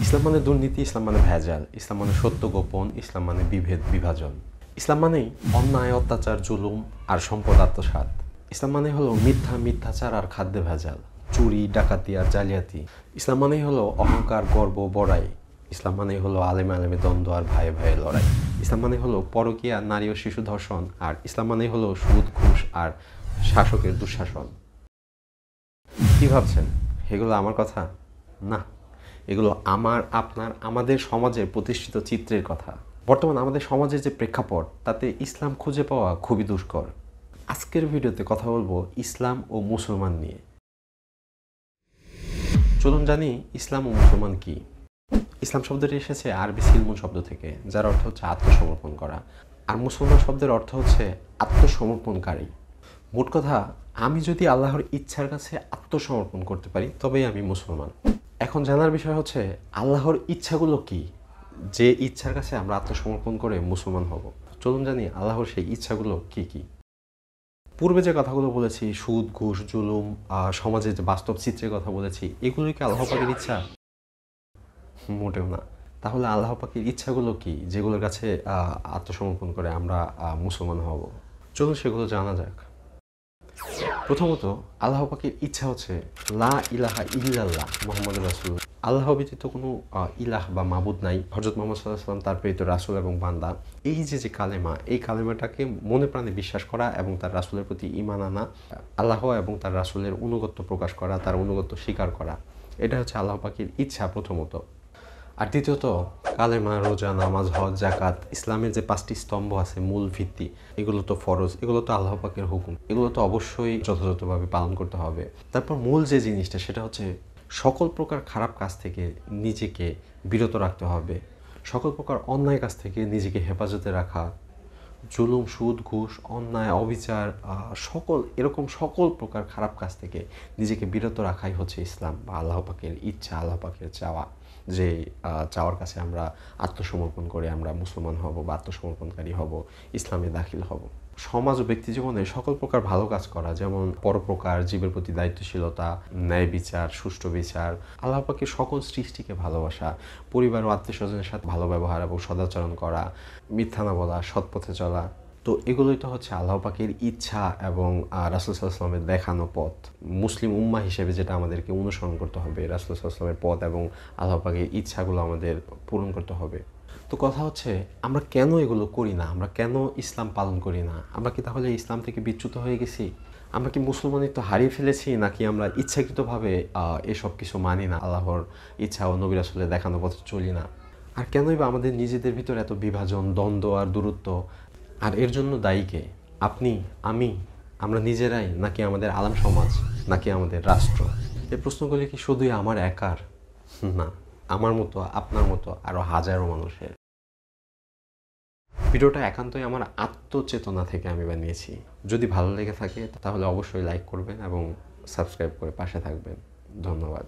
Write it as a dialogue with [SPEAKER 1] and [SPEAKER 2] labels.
[SPEAKER 1] ইসলাম মানে দুর্নীতি, ইসলাম মানে ভেজাল, ইসলাম মানে সত্য গোপন, ইসলাম মানে বিভেদ বিভাজন। ইসলাম মানেই অন্যায়, অত্যাচার, জুলুম আর সম্পদ আত্মসাৎ। ইসলাম মানে হলো মিথ্যা, মিথ্যাচার আর খাদ্যে ভেজাল, চুরি, ডাকাতি আর জালিয়াতি। ইসলাম মানেই হলো অহংকার, গর্ব, বড়াই। ইসলাম মানেই হলো আলেমে আলেমে দ্বন্দ্ব আর ভাইয়ে ভাইয়ে লড়াই। ইসলাম মানে হলো পরকীয়া, নারী ও শিশু ধর্ষণ। আর ইসলাম মানেই হলো সুদ, ঘুষ আর শাসকের দুঃশাসন। কি ভাবছেন এগুলো আমার কথা? না, এগুলো আমার, আপনার, আমাদের সমাজের প্রতিষ্ঠিত চিত্রের কথা। বর্তমান আমাদের সমাজের যে প্রেক্ষাপট, তাতে ইসলাম খুঁজে পাওয়া খুবই দুষ্কর। আজকের ভিডিওতে কথা বলবো ইসলাম ও মুসলমান নিয়ে। চলুন জানি ইসলাম ও মুসলমান কি। ইসলাম শব্দটি এসেছে আরবি সিলমুন শব্দ থেকে, যার অর্থ হচ্ছে আত্মসমর্পণ করা। আর মুসলমান শব্দের অর্থ হচ্ছে আত্মসমর্পণকারী। মোট কথা, আমি যদি আল্লাহর ইচ্ছার কাছে আত্মসমর্পণ করতে পারি তবেই আমি মুসলমান। এখন জানার বিষয় হচ্ছে আল্লাহর ইচ্ছাগুলো কি, যে ইচ্ছার কাছে আমরা আত্মসমর্পণ করে মুসলমান হব। চলুন জানি আল্লাহর সেই ইচ্ছাগুলো কি কি। পূর্বে যে কথাগুলো বলেছি, সুদ, ঘুষ, জুলুম, সমাজের যে বাস্তব চিত্রের কথা বলেছি, এগুলোই কি আল্লাহ পাকের ইচ্ছা? মোটেও না। তাহলে আল্লাহ পাকের ইচ্ছাগুলো কি, যেগুলোর কাছে আত্মসমর্পণ করে আমরা মুসলমান হব? চলুন সেগুলো জানা যাক। প্রথমত, আল্লাহ পাকের ইচ্ছা হচ্ছে লা ইলাহা ইল্লাল্লাহ মুহাম্মদুর রাসূলুল্লাহ। আল্লাহ ব্যতীত কোনো ইলাহ বা মাবুদ নাই। হযরত মুহাম্মদ সাল্লাল্লাহু আলাইহি ওয়াসাল্লাম তার প্রেরিত রাসূল এবং বান্দা। এই যে কালেমা, এই কালেমাটাকে মনে প্রাণে বিশ্বাস করা এবং তার রাসূলের প্রতি ঈমান আনা, আল্লাহ এবং তার রাসূলের অনুগত্য প্রকাশ করা, তার অনুগত্য স্বীকার করা, এটা হচ্ছে আল্লাহ পাকের ইচ্ছা প্রথমত। আর দ্বিতীয়ত, কালেমা, রোজা, নামাজ, হজ, যাকাত, ইসলামের যে 5টি স্তম্ভ আছে, মূল ভিত্তি, এগুলো তো ফরজ, এগুলো তো আল্লাহ পাকের হুকুম, এগুলো তো অবশ্যই যথাযথভাবে পালন করতে হবে। তারপর মূল যে জিনিসটা, সেটা হচ্ছে সকল প্রকার খারাপ কাজ থেকে নিজেকে বিরত রাখতে হবে, সকল প্রকার অন্যায় কাজ থেকে নিজেকে হেফাজতে রাখা, জুলুম, সুদ, ঘুষ, অন্যায়, অবিচার, এরকম সকল প্রকার খারাপ কাজ থেকে নিজেকে বিরত রাখাই হচ্ছে ইসলাম বা আল্লাহ পাকের ইচ্ছা, আল্লাহ পাকের চাওয়া। যে চাওয়ার কাছে আমরা আত্মসমর্পণ করে আমরা মুসলমান হব বা আত্মসমর্পণকারী হব, ইসলামে দাখিল হব। সমাজ ও ব্যক্তি জীবনে সকল প্রকার ভালো কাজ করা, যেমন পরোপকার, জীবের প্রতি দায়িত্বশীলতা, ন্যায় বিচার, সুষ্ঠু বিচার, আল্লাহ পাকের সকল সৃষ্টিকে ভালোবাসা, পরিবার ও আত্মীয় স্বজনের সাথে ভালো ব্যবহার এবং সদাচরণ করা, মিথ্যা না বলা, সৎ পথে চলা। তো এগুলোই তো হচ্ছে আল্লাহ পাকের ইচ্ছা এবং রাসূল সাল্লাল্লাহু আলাইহি ওয়াসাল্লামের দেখানো পথ। মুসলিম উম্মাহ হিসেবে যেটা আমাদেরকে অনুসরণ করতে হবে, রাসূল সাল্লাল্লাহু আলাইহি ওয়াসাল্লামের পথ এবং আল্লাহ পাকের ইচ্ছাগুলো আমাদের পূরণ করতে হবে। তো কথা হচ্ছে আমরা কেন এগুলো করি না, আমরা কেন ইসলাম পালন করি না? আমরা কি তাহলে ইসলাম থেকে বিচ্যুত হয়ে গেছি? আমরা কি মুসলমানিত্ব হারিয়ে ফেলেছি, নাকি আমরা ইচ্ছাকৃতভাবে এসব কিছু মানি না, আল্লাহর ইচ্ছা ও নবী রাসূলের দেখানো পথে চলি না? আর কেনই বা আমাদের নিজেদের ভিতর এত বিভাজন, দ্বন্দ্ব আর দূরত্ব? আর এর জন্য দায়ী কে? আপনি, আমি, আমরা নিজেরাই, নাকি আমাদের আলেম সমাজ, নাকি আমাদের রাষ্ট্র? এই প্রশ্নগুলি কি শুধুই আমার একার? না, আমার মতো, আপনার মতো আরও হাজারো মানুষের। ভিডিওটা একান্তই আমার আত্মচেতনা থেকে আমি বানিয়েছি। যদি ভালো লেগে থাকে তাহলে অবশ্যই লাইক করবেন এবং সাবস্ক্রাইব করে পাশে থাকবেন। ধন্যবাদ।